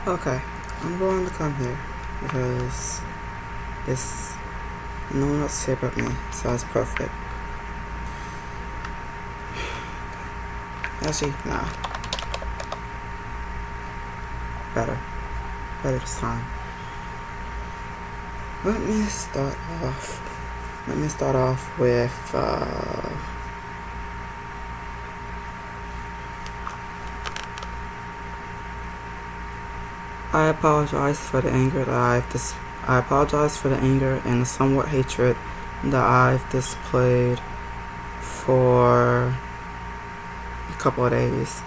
Okay, I'm going to come here because it's no one else here but me, so it's perfect. Actually, nah. Better this time. Let me start off with I apologize for the anger that I apologize for the anger and the somewhat hatred that I've displayed for a couple of days.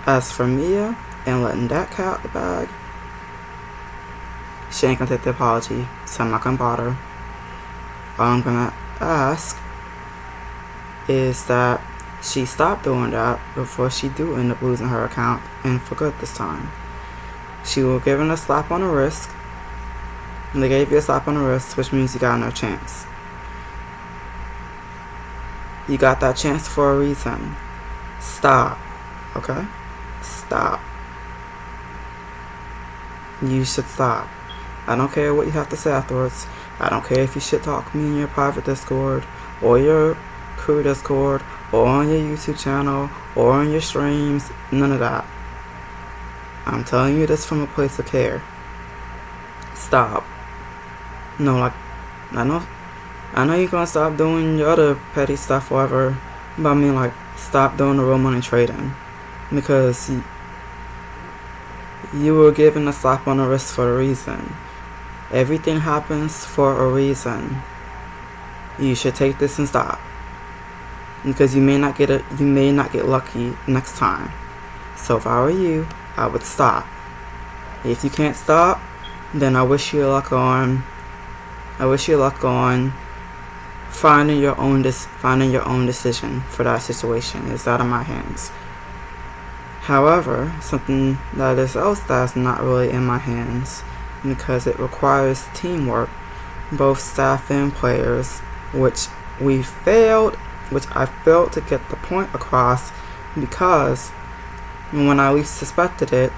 As for Mia and letting that cat out the bag, she ain't gonna take the apology, so I'm not gonna bother. All I'm gonna ask is that she stop doing that before she do end up losing her account, and for good this time. She will give him a slap on the wrist, and they gave you a slap on the wrist, which means you got no chance. You got that chance for a reason. Stop. Okay? Stop. You should stop. I don't care what you have to say afterwards. I don't care if you shit talk me in your private Discord, or your crew Discord, or on your YouTube channel, or on your streams. None of that. I'm telling you this from a place of care. Stop. No, like, I know you're gonna stop doing your other petty stuff, whatever. But I mean, like, stop doing the real money trading. Because you were given a slap on the wrist for a reason. Everything happens for a reason. You should take this and stop. Because you may not get lucky next time. So if I were you, I would stop. If you can't stop, then I wish you luck on finding your own decision for that situation. It's out of my hands. However, something that is else that's not really in my hands, because it requires teamwork, both staff and players, which I failed to get the point across, because when I least suspected it,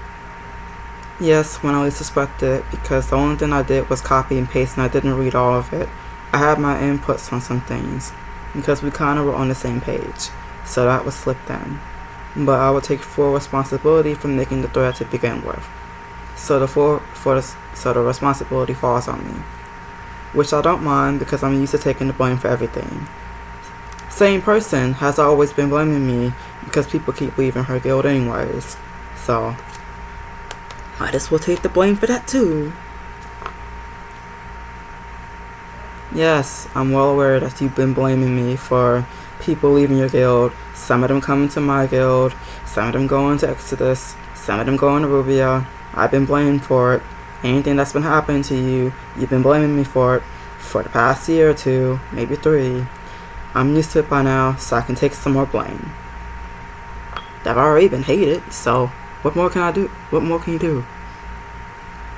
because the only thing I did was copy and paste and I didn't read all of it. I had my inputs on some things, because we kind of were on the same page, so that was slipped in. But I would take full responsibility for making the thread to begin with. So the responsibility falls on me, which I don't mind because I'm used to taking the blame for everything. Same person has always been blaming me because people keep leaving her guild anyways. So might as well take the blame for that too. Yes, I'm well aware that you've been blaming me for people leaving your guild. Some of them coming to my guild, some of them going to Exodus, some of them going to Rubia. I've been blamed for it. Anything that's been happening to you, you've been blaming me for it for the past year or two, maybe 3. I'm used to it by now, so I can take some more blame. I've already been hated, so what more can I do? What more can you do?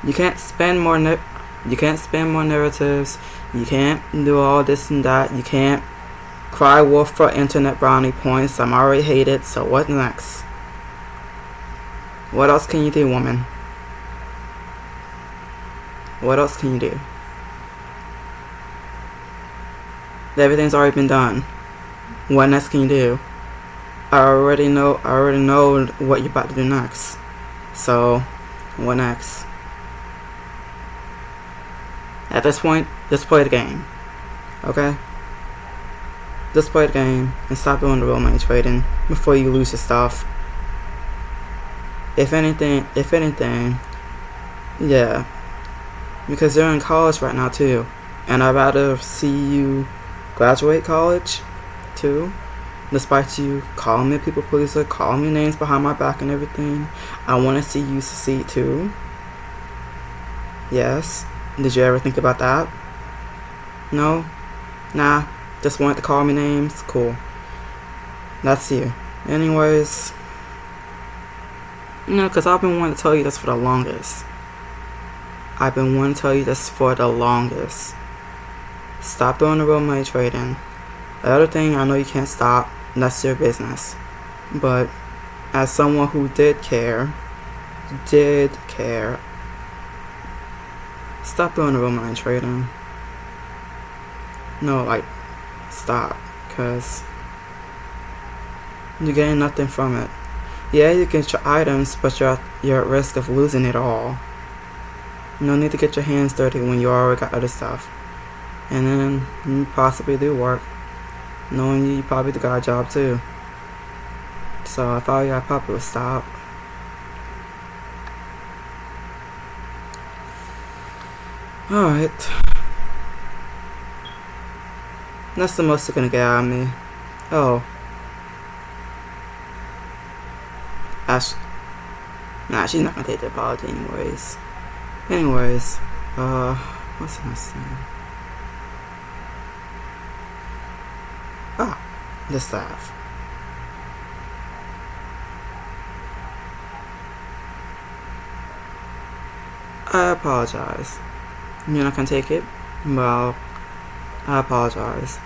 You can't spend more narratives. You can't do all this and that. You can't cry wolf for internet brownie points. I'm already hated, so what next? What else can you do, woman? What else can you do? Everything's already been done. What next can you do? I already know what you're about to do next. So, what next? At this point, just play the game. Okay? Just play the game and stop doing the real money trading before you lose your stuff. If anything, yeah. Because you're in college right now too. And I'd rather see you graduate college too. Despite you calling me a people pleaser, calling me names behind my back and everything, I want to see you succeed too. Yes. Did you ever think about that? No? Nah. Just wanted to call me names? Cool. That's you. Anyways. Because I've been wanting to tell you this for the longest. Stop doing the real money trading. The other thing, I know you can't stop. That's your business. But as someone who did care, stop doing the online trading. No, like, stop, because you're getting nothing from it. Yeah, you get your items, but you're at risk of losing it all. No need to get your hands dirty when you already got other stuff. And then you possibly do work, knowing you probably got a job too. So if I were you, I probably would stop. Alright. That's the most they're gonna get out of me. Oh. Ash. Nah, she's not gonna take the apology anyways. What's the next thing? The staff. I apologize. You're not gonna take it? Well, I apologize.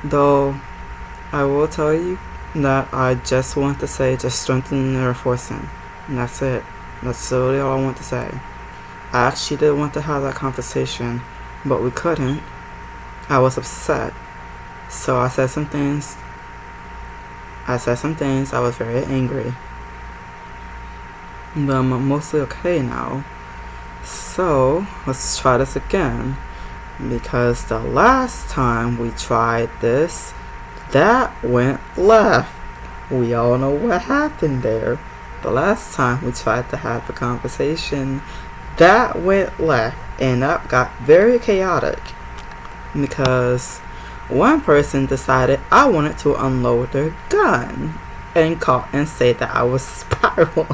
Though, I will tell you that I just want to say just strengthen and reinforcing. And that's it. That's really all I want to say. I actually did want to have that conversation, but we couldn't. I was upset. So I said some things. I was very angry. But I'm mostly okay now. So, let's try this again. Because the last time we tried this, that went left. We all know what happened there. The last time we tried to have a conversation, that went left. And that got very chaotic. Because one person decided I wanted to unload their gun and say that I was spiraling.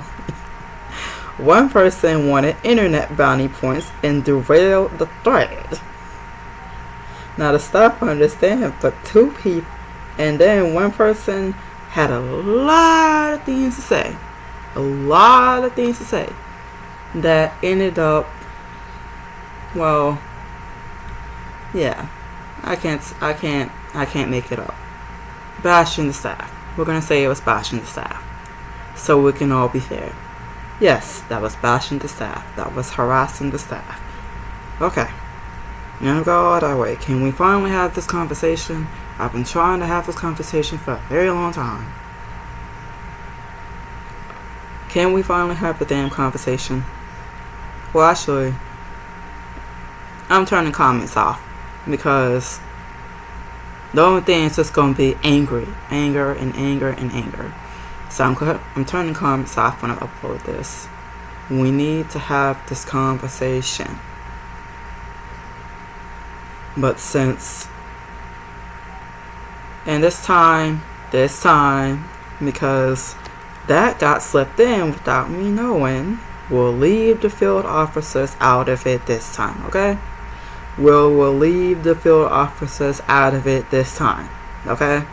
One person wanted internet bounty points and derailed the thread. Now the stuff I understand, but two people, and then one person had a lot of things to say. That ended up, well, yeah, I can't make it up. Bashing the staff. We're gonna say it was bashing the staff, so we can all be fair. Yes, that was bashing the staff. That was harassing the staff. Okay. Now go all that way. Can we finally have this conversation? I've been trying to have this conversation for a very long time. Can we finally have the damn conversation? Well, actually, I'm turning comments off because the only thing is just going to be anger. So I'm turning comments off when I upload this. We need to have this conversation. But since, and this time, because that got slipped in without me knowing, we'll leave the field officers out of it this time, okay? We'll leave the field officers out of it this time, okay?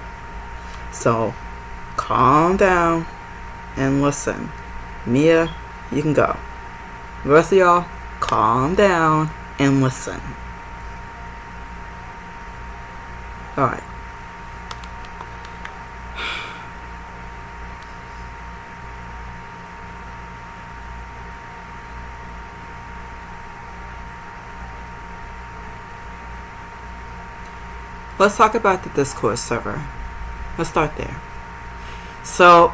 So, calm down and listen. Mia, you can go. The rest of y'all, calm down and listen. Alright. Let's talk about the Discord server. Let's start there. So,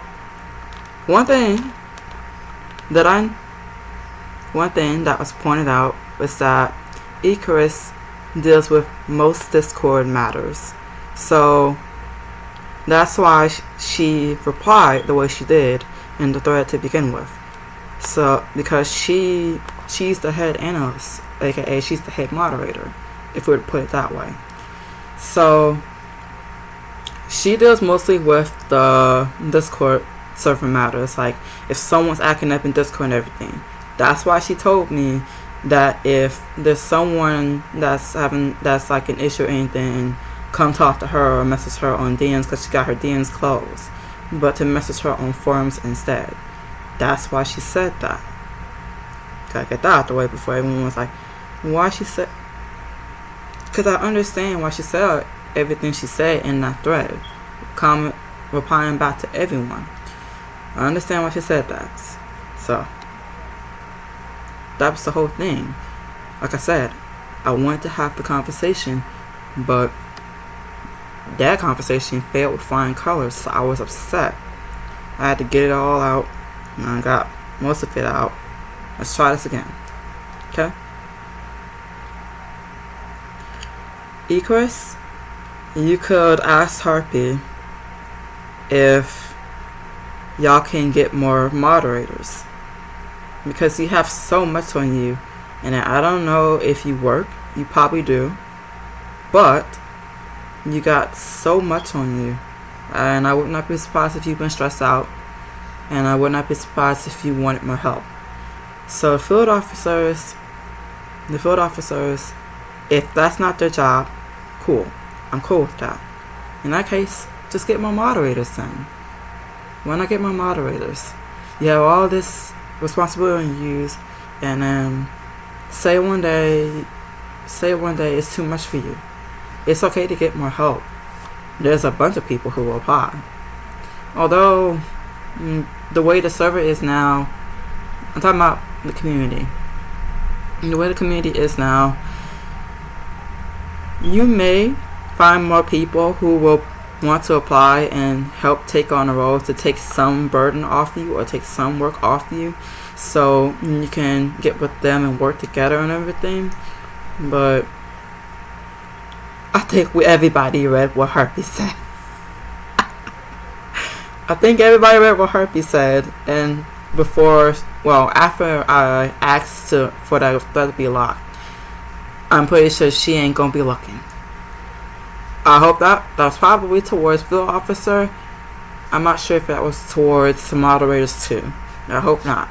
one thing that was pointed out was that Icarus deals with most Discord matters. So, that's why she replied the way she did in the thread to begin with. So, because she's the head analyst, aka she's the head moderator, if we were to put it that way. So, she deals mostly with the Discord server matters, like if someone's acting up in Discord and everything. That's why she told me that if there's someone that's like an issue or anything, come talk to her or message her on DMs, because she got her DMs closed, but to message her on forums instead. That's why she said that. Gotta get that out the way before everyone was like, why she said. Because I understand why she said everything she said in that thread, replying back to everyone. I understand why she said that. So that was the whole thing. Like I said, I wanted to have the conversation, but that conversation failed with flying colors, so I was upset. I had to get it all out, and I got most of it out. Let's try this again. Okay? Chris, you could ask Harpy if y'all can get more moderators, because you have so much on you, and I don't know if you work. You probably do, but you got so much on you, and I would not be surprised if you've been stressed out, and I would not be surprised if you wanted more help. So the field officers, if that's not their job, cool. I'm cool with that. In that case, just get more moderators then. Why not get more moderators? You have all this responsibility on you, and then say one day it's too much for you. It's okay to get more help. There's a bunch of people who will apply. Although, the way the server is now, I'm talking about the community. The way the community is now, you may find more people who will want to apply and help take on a role to take some burden off you or take some work off you, so you can get with them and work together and everything. But I think everybody read what Harpy said. I think everybody read what Harpy said, and after I asked for that to be locked, I'm pretty sure she ain't gonna be looking. I hope that was probably towards field officer. I'm not sure if that was towards the moderators too. I hope not,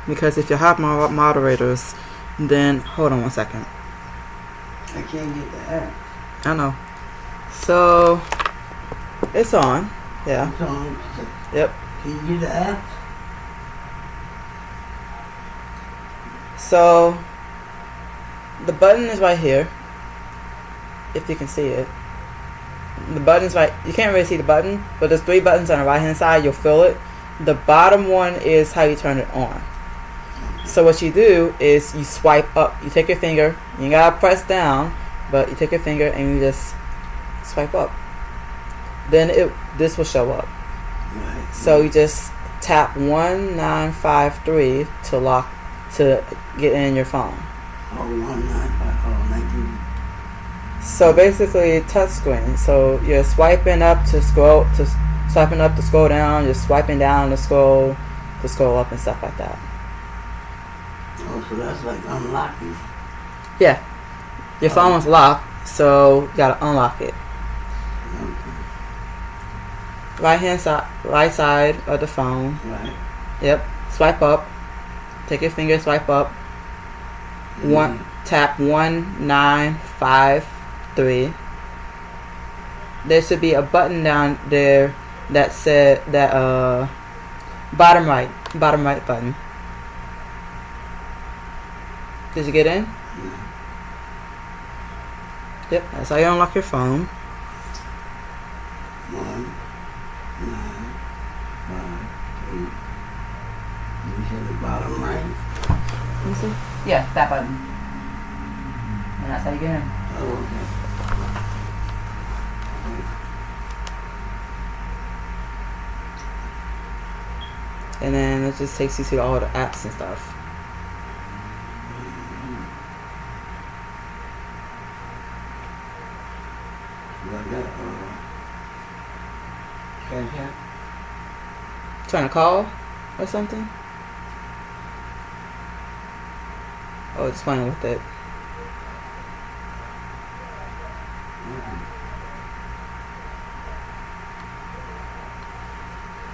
because if you have more moderators, then hold on one second. I can't get the app. I know. So it's on. Yeah. It's on. Yep. Can you get the app? So the button is right here. If you can see it. The button's right. You can't really see the button, but there's 3 buttons on the right hand side. You'll feel it. The bottom one is how you turn it on. So what you do is you swipe up. You take your finger. You gotta press down, but you take your finger and you just swipe up. Then this will show up. Right. So you just tap 1953 to get in your phone. Oh, 195. Oh, thank you. So basically, touchscreen. So you're swiping up to scroll down. You're swiping down to scroll up and stuff like that. Oh, so that's like unlocking. Yeah, your phone's locked, so you gotta unlock it. Okay. Right side of the phone. Right. Yep. Swipe up. Take your finger, swipe up. Tap 1953. There should be a button down there that said that bottom right button. Did you get in? Yeah. Yep. That's how you unlock your phone. 1953. You said the bottom right. Let me see. Yeah, that button. And that's how you get in. Oh, okay. And then it just takes you to all the apps and stuff. Like that, Cash App? Trying to call or something? Oh, just playing with it.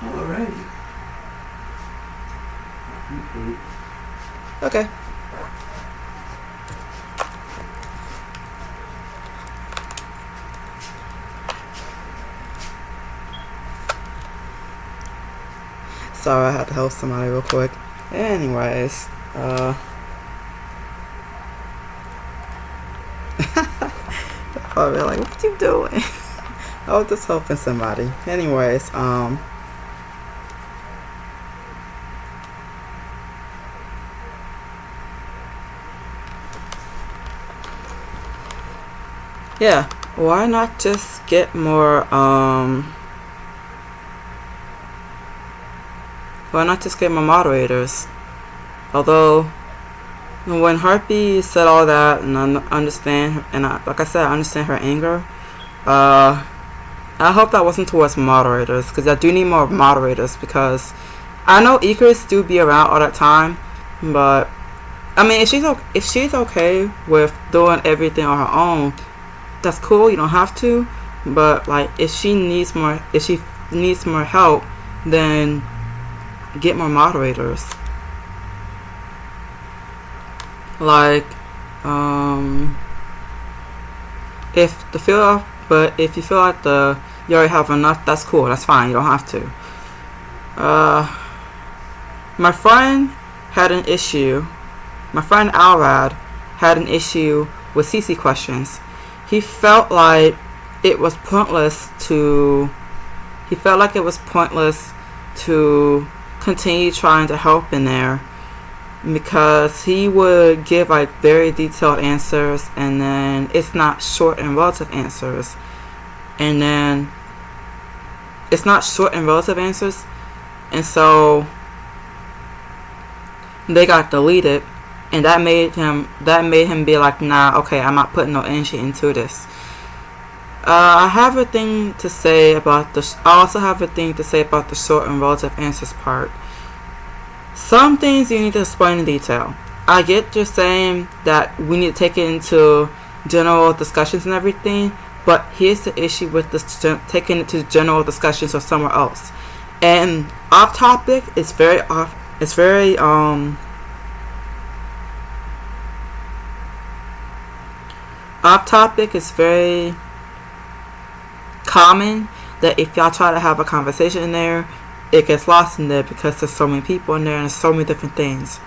Alrighty. Okay. Sorry, I had to help somebody real quick. Anyways, probably like, what you doing? I was just helping somebody. Anyways, Yeah, why not just get more moderators? Although when Harpy said all that, and I understand, and like I said, I understand her anger. I hope that wasn't towards moderators, because I do need more moderators, because I know Icarus do be around all that time, but I mean, if she's okay with doing everything on her own, that's cool. You don't have to, but like if she needs more help, then get more moderators. Like, if you feel like you already have enough, that's cool. That's fine. You don't have to. My friend had an issue. My friend Alrad had an issue with CC questions. He felt like it was pointless to continue trying to help in there, because he would give like very detailed answers, and then it's not short and relative answers, and so they got deleted, and that made him be like, nah, okay, I'm not putting no energy into this. I also have a thing to say about the short and relative answers part. Some things you need to explain in detail. I get you're saying that we need to take it into general discussions and everything, but here's the issue with this, taking it to general discussions or somewhere else. And off topic is very off. It's very off topic is very common that if y'all try to have a conversation in there, it gets lost in there because there's so many people in there and there's so many different things.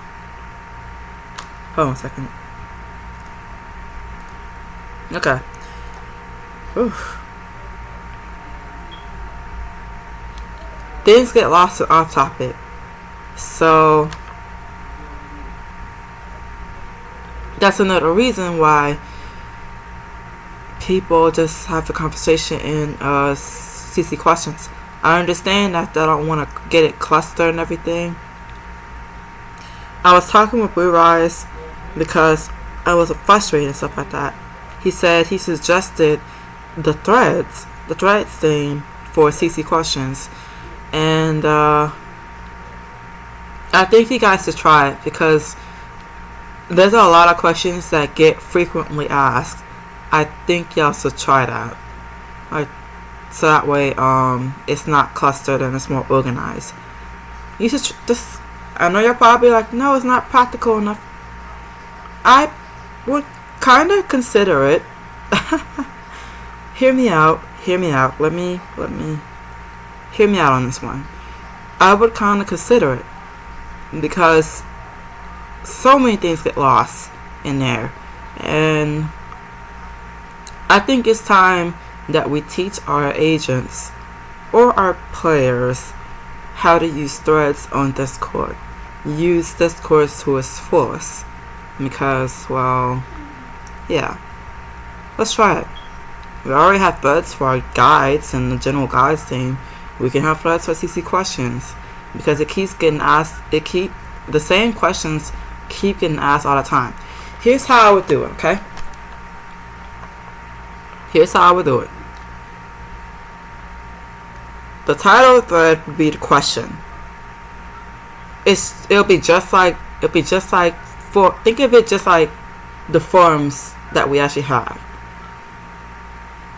Hold on a second. Okay. Oof. Things get lost off topic. So that's another reason why people just have the conversation in CC questions. I understand that they don't want to get it clustered and everything. I was talking with Blue Rise because I was frustrated and stuff like that. He said he suggested the threads thing for CC questions, and I think you guys should try it because there's a lot of questions that get frequently asked. I think y'all should try that. So that way, it's not clustered and it's more organized. You should just. I know you're probably like, no, it's not practical enough. I would kind of consider it. Hear me out. Let me hear me out on this one. I would kind of consider it because so many things get lost in there, and I think it's time that we teach our agents or our players how to use threads on Discord. Use Discord to its fullest. Because, well, yeah. Let's try it. We already have threads for our guides and the general guides team. We can have threads for CC questions. Because it keeps getting asked, the same questions keep getting asked all the time. Here's how I would do it, okay? Here's how I would do it. The title of the thread would be the question. It'll be just like think of it just like the forums that we actually have.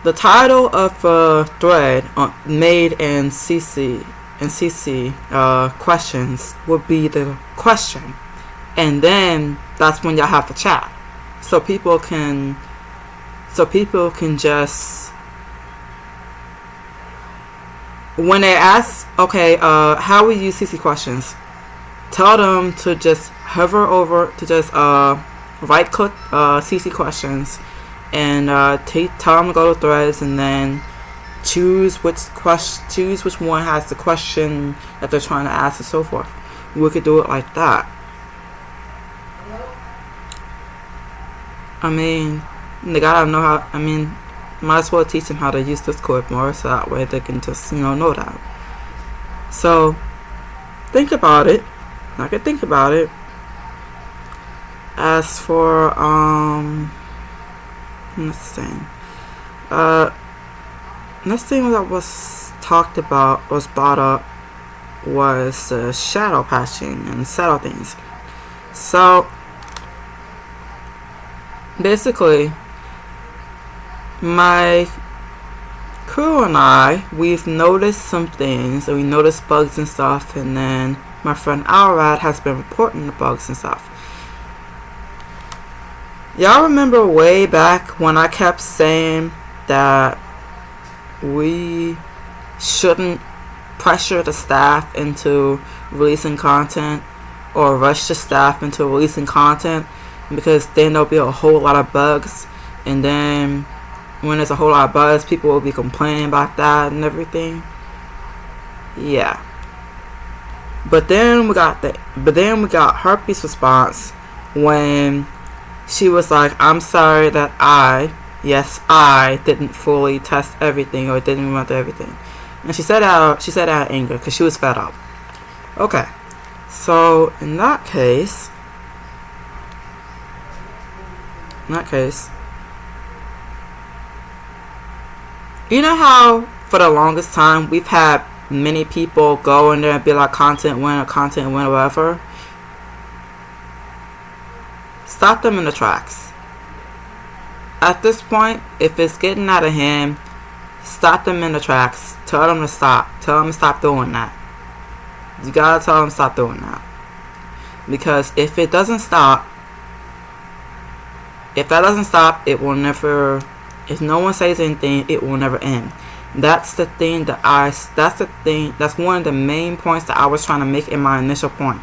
The title of a thread made in CC questions would be the question, and then that's when y'all have to chat, so people can just, when they ask, okay, how we use CC questions, tell them to just hover over, to just right click CC questions, and tell them to go to threads, and then choose which one has the question that they're trying to ask and so forth. We could do it like that. I mean, they gotta know how. I mean, might as well teach them how to use Discord more, so that way they can just, know that. So, think about it. I can think about it. As for, next thing. Next thing that was talked about, was brought up, was shadow patching and shadow things. So, basically, my crew and I, we've noticed some things, and we noticed bugs and stuff, and then my friend Alrad has been reporting the bugs and stuff. Y'all remember way back when I kept saying that we shouldn't pressure the staff into releasing content, or rush the staff into releasing content, because then there'll be a whole lot of bugs, and then when there's a whole lot of bugs, people will be complaining about that and everything. Yeah. But then we got Herpes' response when she was like, "I'm sorry that I didn't fully test everything, or didn't run through everything." And she said out of anger because she was fed up. Okay. So in that case, you know how for the longest time we've had many people go in there and be like, content win, or whatever? Stop them in the tracks. At this point, if it's getting out of hand, stop them in the tracks. Tell them to stop. Tell them to stop doing that. You gotta tell them to stop doing that. Because if it doesn't stop, it will never, if no one says anything, it will never end. That's one of the main points that I was trying to make in my initial point.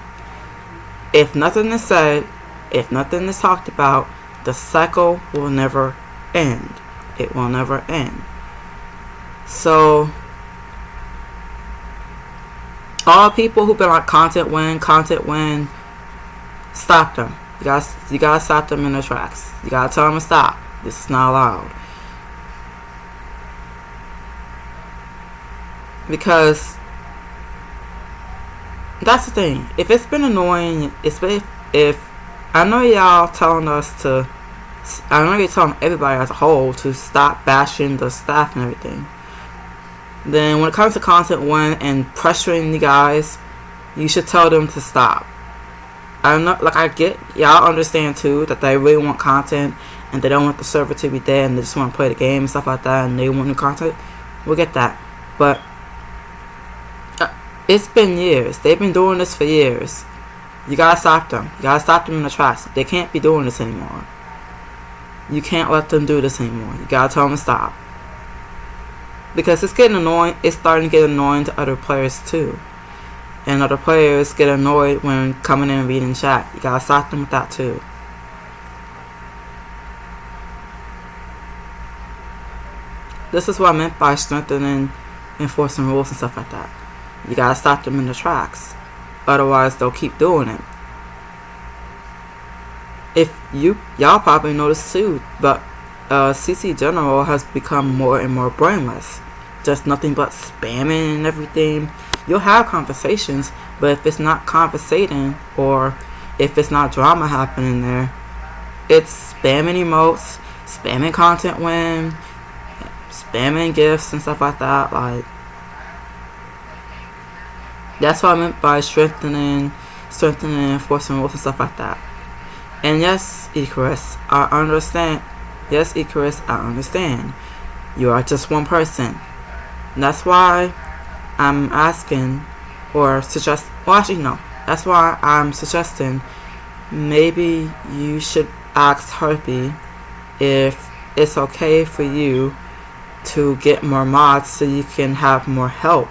If nothing is said, if nothing is talked about, the cycle will never end. It will never end. So, all people who've been like, content win, stop them. You gotta stop them in their tracks. You gotta tell them to stop. This is not allowed. Because that's the thing. If it's been annoying, if I know y'all telling us to, I know you're telling everybody as a whole to stop bashing the staff and everything. Then when it comes to content win and pressuring you guys, you should tell them to stop. I know, like, I get, y'all understand too that they really want content and they don't want the server to be dead and they just want to play the game and stuff like that and they want new content. We'll get that. But it's been years. They've been doing this for years. You gotta stop them. You gotta stop them in the tracks. They can't be doing this anymore. You can't let them do this anymore. You gotta tell them to stop. Because it's getting annoying. It's starting to get annoying to other players too. And other players get annoyed when coming in and reading chat. You gotta stop them with that too. This is what I meant by strengthening, enforcing rules and stuff like that. You gotta stop them in the tracks. Otherwise, they'll keep doing it. If y'all probably noticed too, but CC General has become more and more brainless. Just nothing but spamming and everything. You'll have conversations, but if it's not conversating or if it's not drama happening there, it's spamming emotes, spamming content win, spamming gifts and stuff like that. Like, that's what I meant by strengthening, enforcing rules and stuff like that. And yes, Icarus, I understand. Yes, Icarus, I understand. You are just one person. And that's why I'm asking or suggest. Well, actually, no. That's why I'm suggesting maybe you should ask Herpy if it's okay for you to get more mods so you can have more help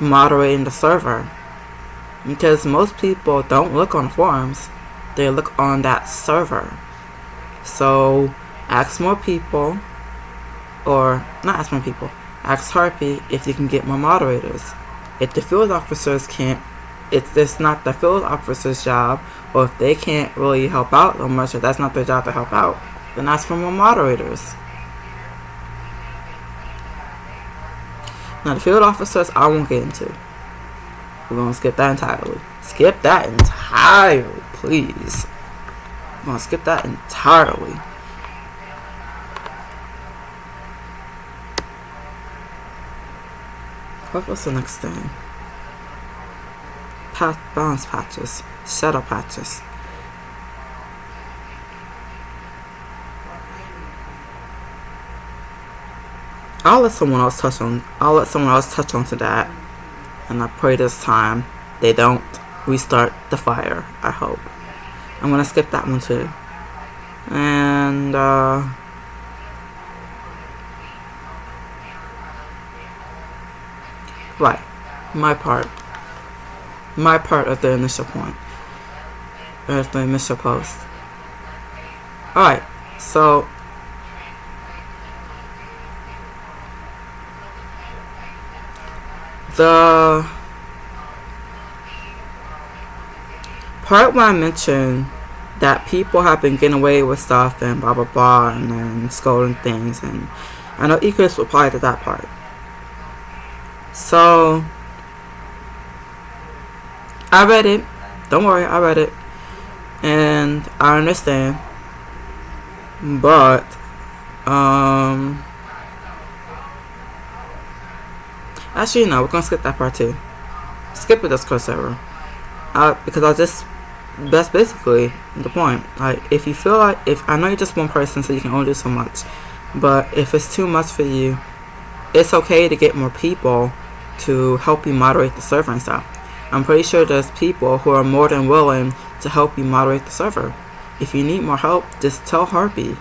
moderating the server. Because most people don't look on forums. They look on that server. So ask more people, or not ask more people, ask Herpy if you can get more moderators. If the field officers can't, if it's not the field officer's job, or if they can't really help out so much, or that's not their job to help out, then ask for more moderators. Now the field officers I won't get into. We're gonna skip that entirely. Skip that entirely, please. We're gonna skip that entirely. What's the next thing? Balance patches, shadow patches. I'll let someone else touch on to that, and I pray this time they don't restart the fire. I hope. I'm gonna skip that one too. And right, my part of the initial point, of the initial post. Alright, so the part where I mentioned that people have been getting away with stuff and blah blah blah and then scolding things, and I know Ecris replied to that part. So I read it. Don't worry, I read it. And I understand. But actually no, we're gonna skip that part too. Skip the Discord server. Because that's basically the point. Like, if you feel like, if I know you're just one person, so you can only do so much, but if it's too much for you, it's okay to get more people to help you moderate the server and stuff. I'm pretty sure there's people who are more than willing to help you moderate the server. If you need more help, just tell Harpy.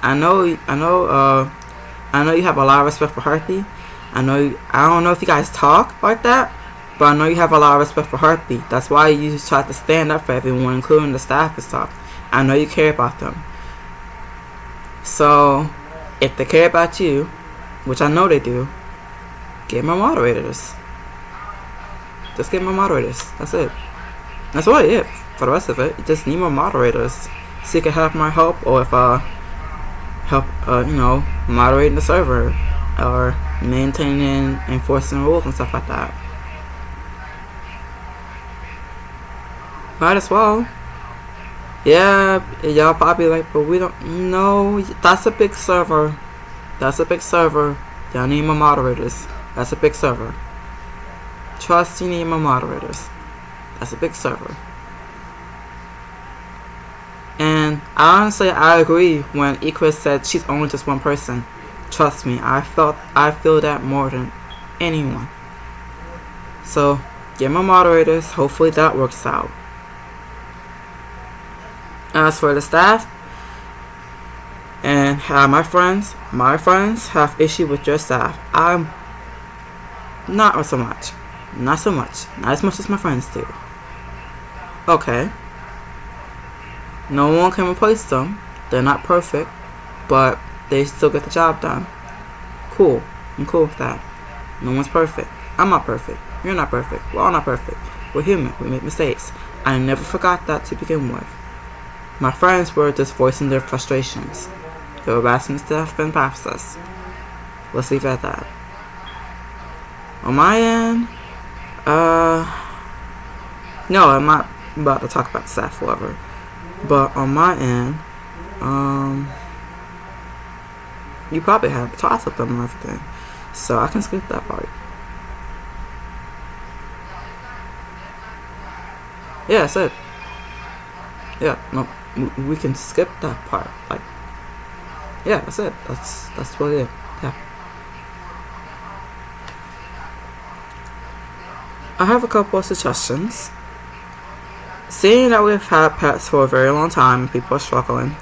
I know you have a lot of respect for Harpy. I don't know if you guys talk like that, but I know you have a lot of respect for Harpy. That's why you try to stand up for everyone, including the staff and stuff. I know you care about them. So, if they care about you, which I know they do, get more moderators. Just get more moderators. That's it. That's all it is. For the rest of it, you just need more moderators. So you can have my help, or if help, moderating the server, or maintaining, enforcing rules and stuff like that. Might as well. Yeah, y'all probably like, but we don't know. That's a big server. Y'all need more moderators. That's a big server. Trust, you need more moderators. That's a big server. And honestly, I agree when Ecris said she's only just one person. Trust me, I feel that more than anyone. So, get more moderators. Hopefully that works out. As for the staff, and how my friends have issue with your staff. I'm not so much. Not as much as my friends do. Okay. No one can replace them. They're not perfect, but they still get the job done. Cool. I'm cool with that. No one's perfect. I'm not perfect. You're not perfect. We're all not perfect. We're human. We make mistakes. I never forgot that to begin with. My friends were just voicing their frustrations. They were asking stuff and process. Let's leave it at that. On my end, no, I'm not about to talk about staff, whoever. But on my end, you probably have talked with them and everything, so I can skip that part. Yeah, that's it. Yeah, no, we can skip that part. Like, yeah, that's it. That's what it is. Yeah. I have a couple of suggestions. Seeing that we've had pets for a very long time and people are struggling,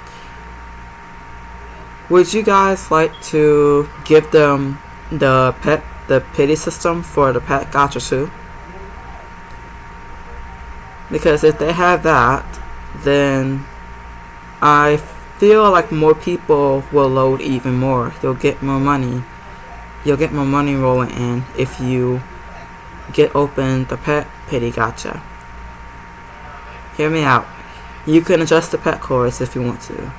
would you guys like to give them the pity system for the pet gacha too? Because if they have that, then I feel like more people will load even more. You'll get more money. You'll get more money rolling in if you get open the pet pity gacha. Hear me out. You can adjust the pet codes if you want to,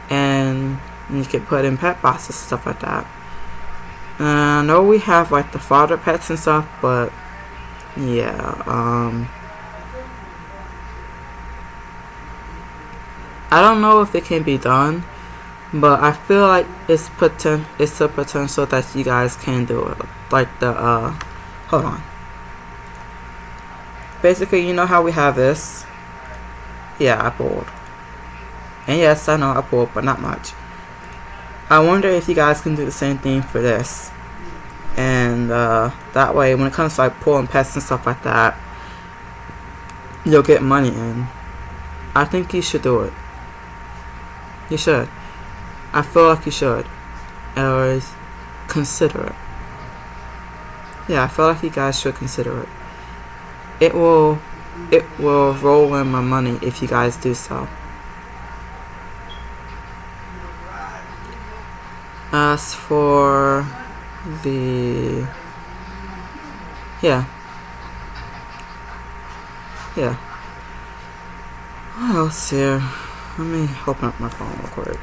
and you can put in pet boxes and stuff like that. And I know we have like the fodder pets and stuff, but yeah, I don't know if it can be done, but I feel like it's a potential that you guys can do it. Like the hold on. Basically, you know how we have this? Yeah, I pulled. And yes, I know I pulled, but not much. I wonder if you guys can do the same thing for this. And that way, when it comes to like pulling pets and stuff like that, you'll get money in. I think you should do it. You should. I feel like you should. Or consider it. Yeah, I feel like you guys should consider it. It will roll in my money if you guys do so. As for the yeah. What else here? Let me open up my phone real quick.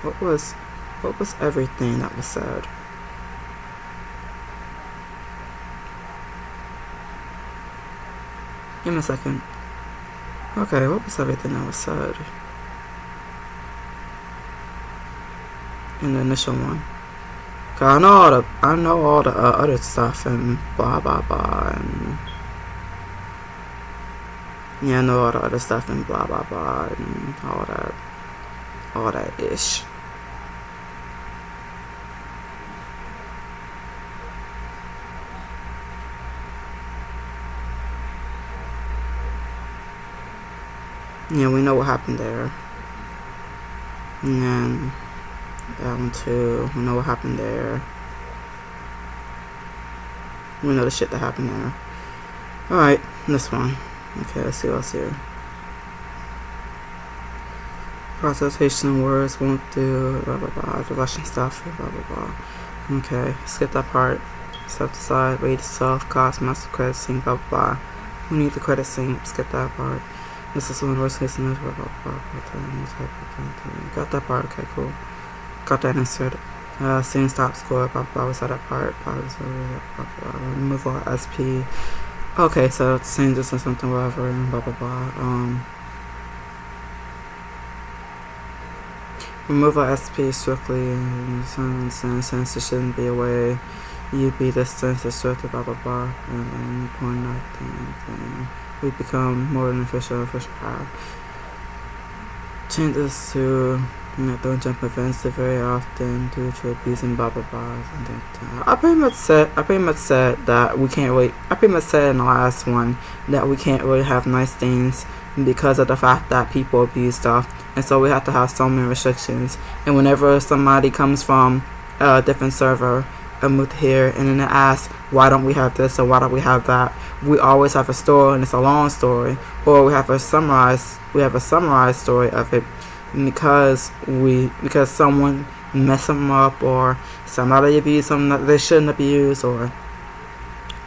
What was everything that was said? Give me a second. Okay, what was everything that was said in the initial one? Cause I know all the other stuff and blah blah blah and yeah, I know all the other stuff and blah blah blah and all that ish. Yeah, we know what happened there. And then that one too. We know what happened there. We know the shit that happened there. Alright, this one. Okay, let's see what's here. Processation words won't do, blah blah blah. The Russian stuff, blah blah blah. Okay, skip that part. Step aside, rate itself, cost, master credit sync, blah blah blah. We need the credit sync, skip that part. This is one worst case scenario, blah blah blah. Got that part, okay, cool. Got that inserted. Scene stop score, blah blah blah. We saw that part. Blah blah blah. Remove all SP. Okay, so scene this or something, whatever, blah blah blah. Remove all SP strictly, and since it shouldn't be away. You be distance restricted, blah blah blah, and then point nothing. We become more than official power. Changes to don't jump events very often due to abusing blah blah blah. I pretty much said that we can't really. I pretty much said in the last one that we can't really have nice things because of the fact that people abuse stuff, and so we have to have so many restrictions. And whenever somebody comes from a different server and moved here, and then they ask why don't we have this or why don't we have that, we always have a story, and it's a long story, or we have a summarized story of it because someone messed them up, or somebody abused something that they shouldn't abuse, or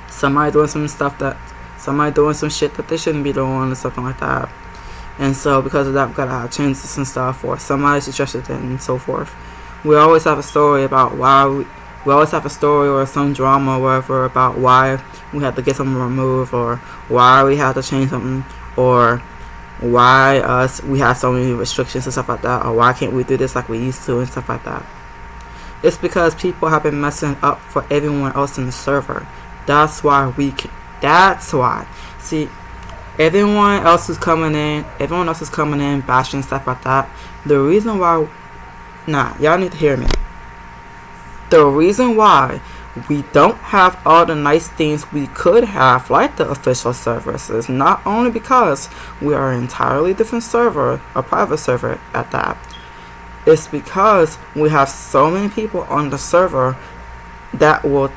somebody doing some shit that they shouldn't be doing, or something like that. And so because of that, we gotta have changes and stuff, or somebody's interested in, and so forth. We always have a story about why we always have a story or some drama or whatever about why we have to get something removed, or why we have to change something, or why we have so many restrictions and stuff like that, or why can't we do this like we used to and stuff like that. It's because people have been messing up for everyone else in the server. That's why see, everyone else is coming in bashing stuff like that. The reason why y'all need to hear me. The reason why we don't have all the nice things we could have, like the official servers, is not only because we are an entirely different server, a private server at that. It's because we have so many people on the server that will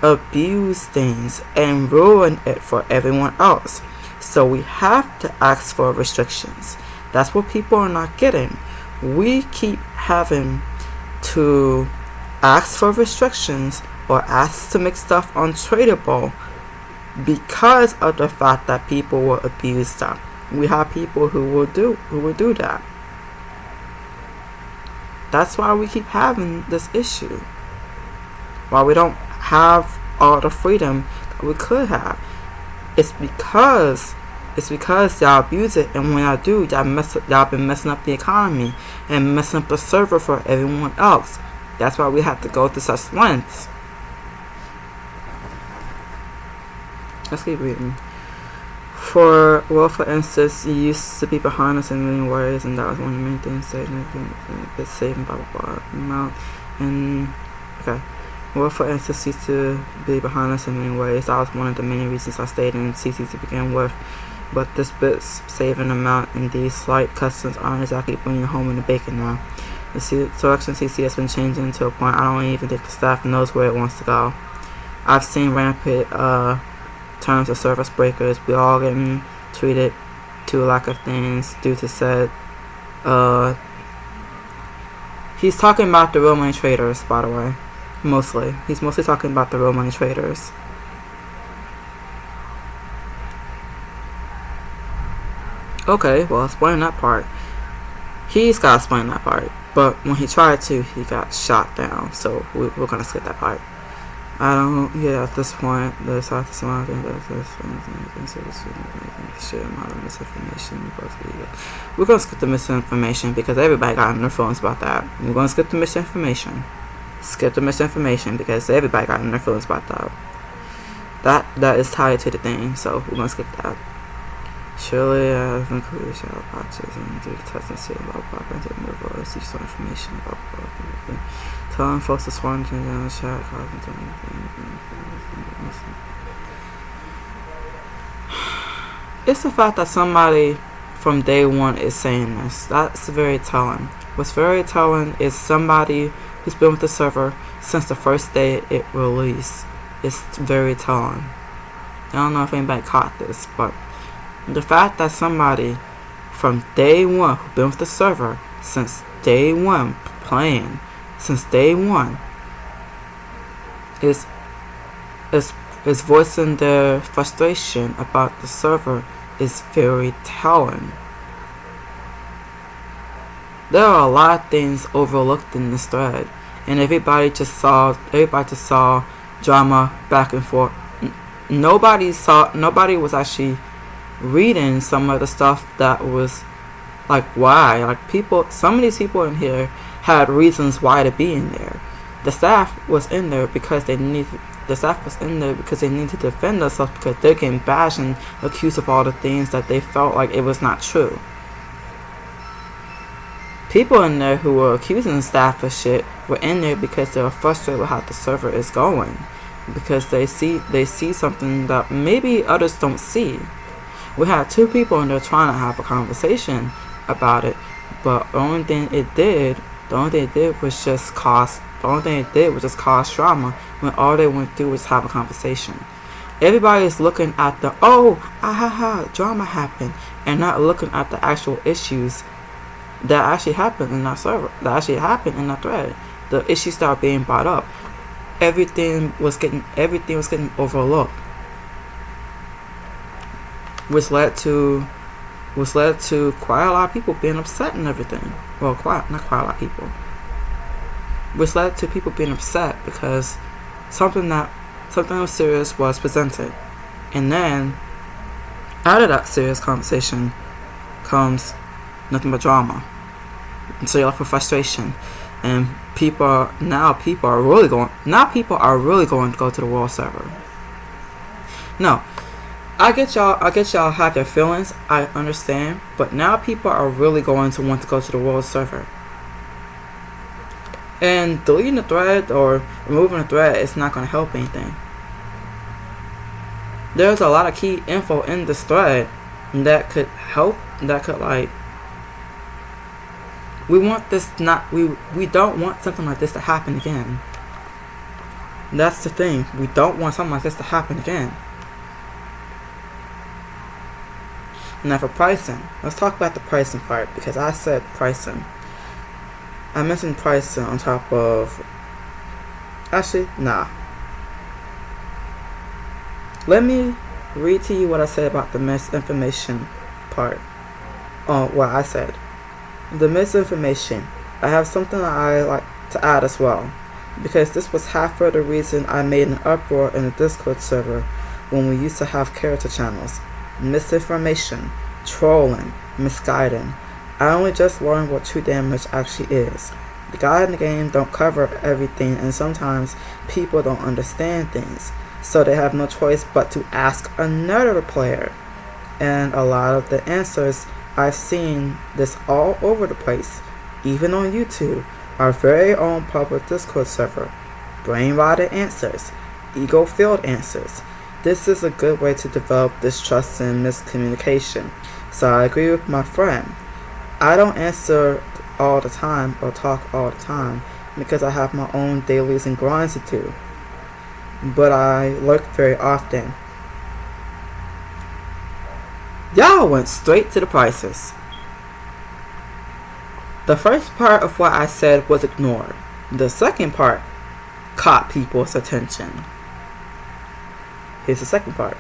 abuse things and ruin it for everyone else. So we have to ask for restrictions. That's what people are not getting. We keep having to ask for restrictions or ask to make stuff untradeable because of the fact that people will abuse stuff. We have people who will do that. That's why we keep having this issue. Why we don't have all the freedom that we could have. It's because y'all abuse it, and when y'all do, y'all been messing up the economy and messing up the server for everyone else. That's why we have to go to such lengths. Let's keep reading. For instance, you used to be behind us in many ways, and that was one of the main things that saving blah blah blah amount. And okay. Well, for instance, used to be behind us in many ways. That was one of the many reasons I stayed in CC to begin with. But this bit's saving amount and these slight customs aren't exactly bringing home in the bacon now. The selection CC has been changing to a point I don't even think the staff knows where it wants to go. I've seen rampant terms of service breakers. We all getting treated to a lack of things due to said. He's talking about the real money traders, by the way. Mostly. He's mostly talking about the real money traders. Okay, well, explain that part. He's got to explain that part. But when he tried to, he got shot down. So we're going to skip that part. At this point, there's not this amount of misinformation. We're going to skip the misinformation because everybody got on their phones about that. We're going to skip the misinformation. Skip the misinformation because everybody got in their feelings about that. That is tied to the thing, so we're gonna skip that. Surely, I've included shadow patches and do the test and see about blah blah blah blah blah. See some information about blah blah blah. Telling folks to swan down the chat, causing It's the fact that somebody from day one is saying this. That's very telling. What's very telling is somebody who's been with the server since the first day it released. It's very telling. I don't know if anybody caught this, but the fact that somebody from day one who's been with the server since day one, playing since day one, is voicing their frustration about the server is very telling. There are a lot of things overlooked in this thread, and everybody just saw drama back and forth. Nobody was actually reading some of the stuff that was like why. Like some of these people in here had reasons why to be in there. The staff was in there because they needed to defend themselves because they're getting bashed and accused of all the things that they felt like it was not true. People in there who were accusing the staff of shit were in there because they were frustrated with how the server is going. Because they see something that maybe others don't see. We had two people in there trying to have a conversation about it, but the only thing it did was just cause drama when all they went through was have a conversation. Everybody is looking at the drama happened and not looking at the actual issues that actually happened in that server, that actually happened in that thread. The issues that are being brought up. Everything was getting overlooked. Which led to quite a lot of people being upset and everything. Well, not quite a lot of people. Which led to people being upset because something serious was presented. And then out of that serious conversation comes nothing but drama. And so you're left with frustration. And people are really going to go to the world server. No. I get y'all have your feelings, I understand, but now people are really going to want to go to the world server. And deleting the thread or removing the thread is not going to help anything. There's a lot of key info in this thread that could help, we don't want something like this to happen again. That's the thing. We don't want something like this to happen again. Now for pricing, let's talk about the pricing part because I said pricing. I mentioned pricing on top of. Actually, nah. Let me read to you what I said about the misinformation part. What I said. The misinformation I have something that I like to add as well, because this was half of the reason I made an uproar in the Discord server when we used to have character channels. Misinformation, trolling, misguiding. I only just learned what true damage actually is. The guide in the game don't cover everything, and sometimes people don't understand things, so they have no choice but to ask another player. And a lot of the answers I've seen this all over the place, even on YouTube, our very own public Discord server. Brain-rotted answers, ego-filled answers. This is a good way to develop distrust and miscommunication. So I agree with my friend. I don't answer all the time or talk all the time because I have my own dailies and grinds to do. But I lurk very often. Y'all went straight to the prices. The first part of what I said was ignored. The second part caught people's attention. Here's the second part.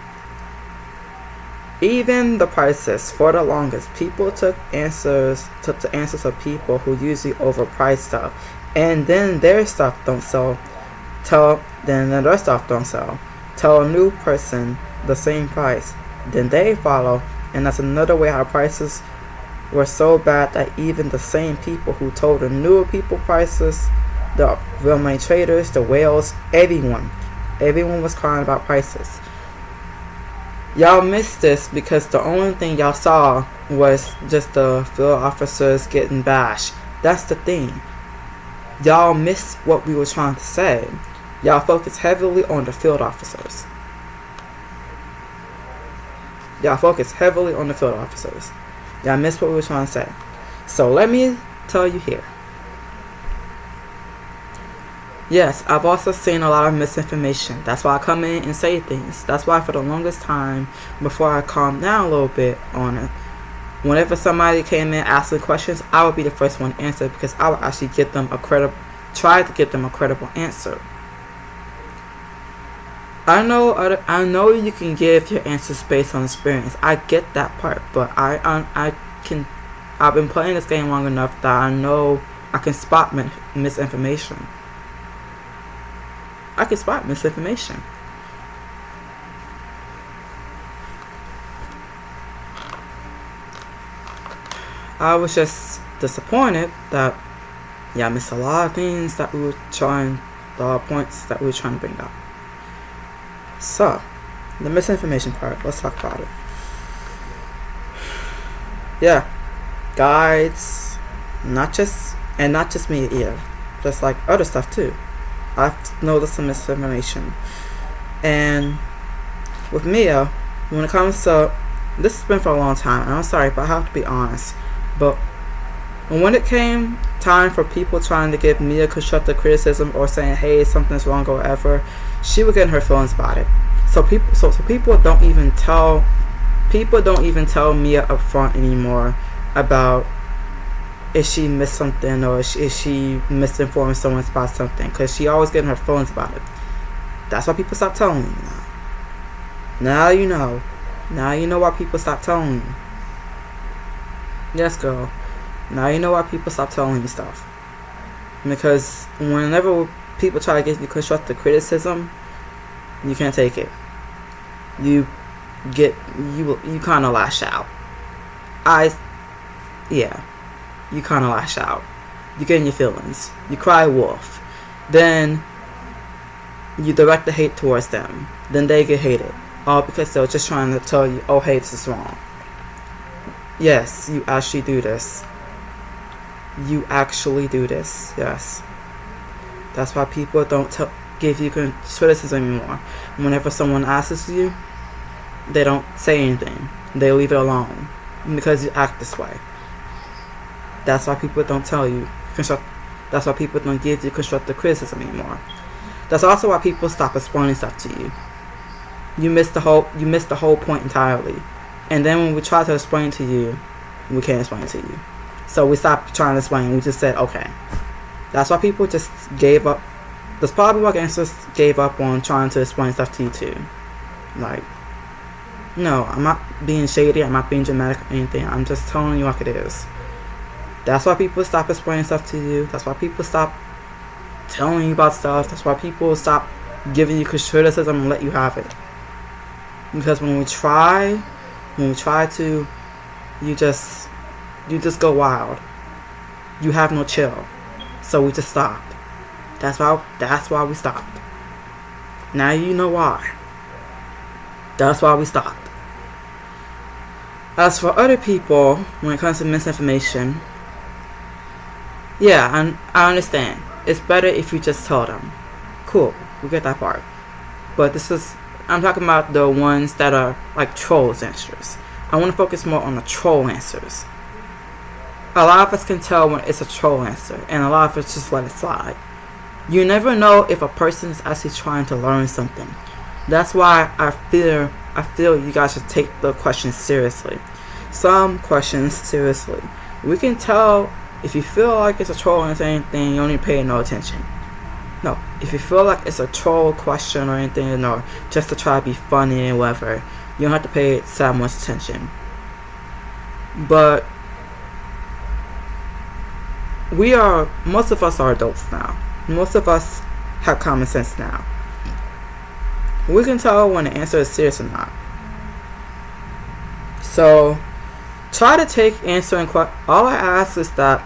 Even the prices, for the longest, people took the answers of people who usually overprice stuff, and then their stuff don't sell. Then their stuff don't sell. Tell a new person the same price, then they follow, and that's another way how prices were so bad that even the same people who told the newer people prices, the real money traders, the whales, everyone was crying about prices. Y'all missed this because the only thing y'all saw was just the field officers getting bashed. That's the thing. Y'all missed what we were trying to say. Y'all focused heavily on the field officers. Y'all missed what we were trying to say. So let me tell you here. Yes, I've also seen a lot of misinformation. That's why I come in and say things. That's why for the longest time, before I calmed down a little bit on it, whenever somebody came in asking questions, I would be the first one to answer because I would actually try to get them a credible answer. I know you can give your answers based on experience. I get that part, but I've been playing this game long enough that I know I can spot misinformation. I was just disappointed that I missed a lot of things that we were trying, a lot of points that we were trying to bring up. So, the misinformation part, let's talk about it. Yeah, guides, not just me either, just like other stuff too. I've noticed some misinformation. And with Mia, when it comes to, this has been for a long time, and I'm sorry, but I have to be honest. But when it came time for people trying to give Mia constructive criticism or saying, hey, something's wrong or whatever, she would get in her feelings about it. So people don't even tell Mia up front anymore about if she missed something or if she misinformed someone about something, because she always getting her feelings about it. That's why people stop telling you now. Now you know why people stop telling you. Yes, girl. Now you know why people stop telling you stuff. Because whenever people try to give you constructive criticism, you can't take it. You kind of lash out. You kind of lash out. You get in your feelings. You cry wolf. Then you direct the hate towards them. Then they get hated. All because they're just trying to tell you, oh, hey, this is wrong. Yes, you actually do this. Yes. That's why people don't give you criticism anymore. Whenever someone asks you, they don't say anything. They leave it alone because you act this way. That's why people don't tell you. That's why people don't give you constructive criticism anymore. That's also why people stop explaining stuff to you. You missed the whole point entirely. And then when we try to explain to you, we can't explain it to you. So we stopped trying to explain. We just said, okay. That's why people just gave up. That's probably why gangsters gave up on trying to explain stuff to you too. Like, no, I'm not being shady. I'm not being dramatic or anything. I'm just telling you like it is. That's why people stop explaining stuff to you. That's why people stop telling you about stuff. That's why people stop giving you criticism and let you have it. Because when we try to, you just go wild. You have no chill. So we just stopped. That's why we stopped. Now you know why. That's why we stopped. As for other people, when it comes to misinformation, yeah, I understand. It's better if you just tell them. Cool, we get that part. But I'm talking about the ones that are like trolls answers. I want to focus more on the troll answers. A lot of us can tell when it's a troll answer, and a lot of us just let it slide. You never know if a person is actually trying to learn something. That's why I feel you guys should take the questions seriously. Some questions seriously. We can tell if you feel like it's a troll answer or anything, you don't need to pay no attention. No, if you feel like it's a troll question or anything, or just to try to be funny and whatever, you don't have to pay it that much attention. But most of us are adults now. Most of us have common sense now. We can tell when the answer is serious or not. So, try to take answering questions. All I ask is that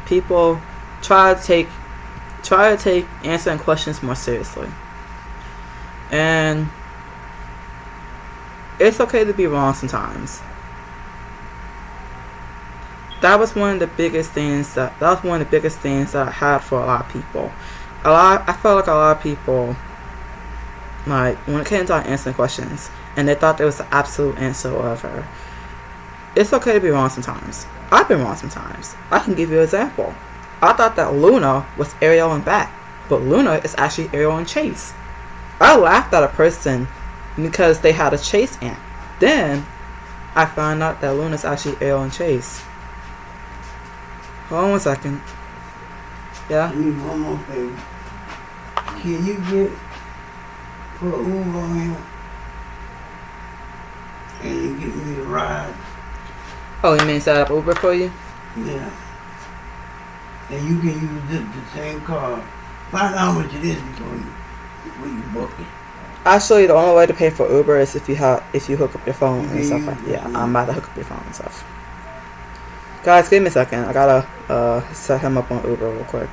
people try to take answering questions more seriously. And it's okay to be wrong sometimes. That was one of the biggest things that I had for a lot of people. I felt like a lot of people, like, when it came to answering questions, and they thought there was the absolute answer or whatever. It's okay to be wrong sometimes. I've been wrong sometimes. I can give you an example. I thought that Luna was Ariel and Bat, but Luna is actually Ariel and Chase. I laughed at a person because they had a Chase ant. Then I found out that Luna's actually Ariel and Chase. Hold on 1 second. Yeah? I need one more favor. Can you put Uber on here and you give me a ride? Oh, you mean set up Uber for you? Yeah. And you can use the same card. Find out how much it is before you book it. Actually, the only way to pay for Uber is if you hook up your phone and stuff like that. Yeah, I'm about to hook up your phone and stuff. Guys, give me a second. I gotta set him up on Uber real quick.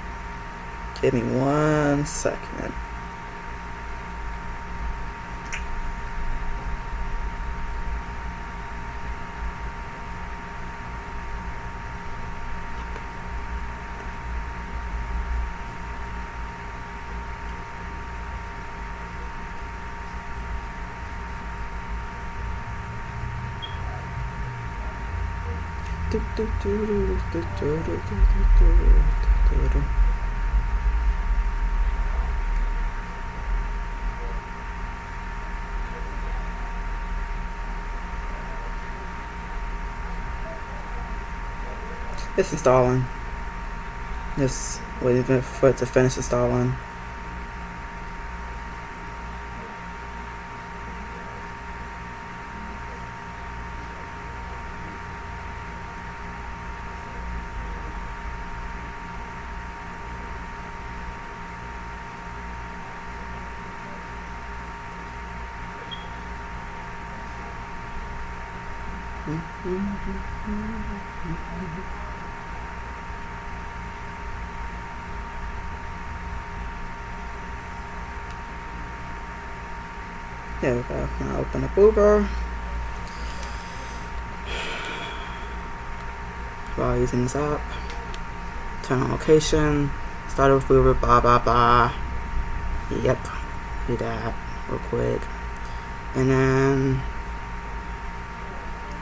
Give me 1 second. It's installing. Just waiting for it to finish installing. There we go. Now open up Uber. While using this app. Turn on location. Start with Uber. Blah blah blah. Yep. Do that real quick. And then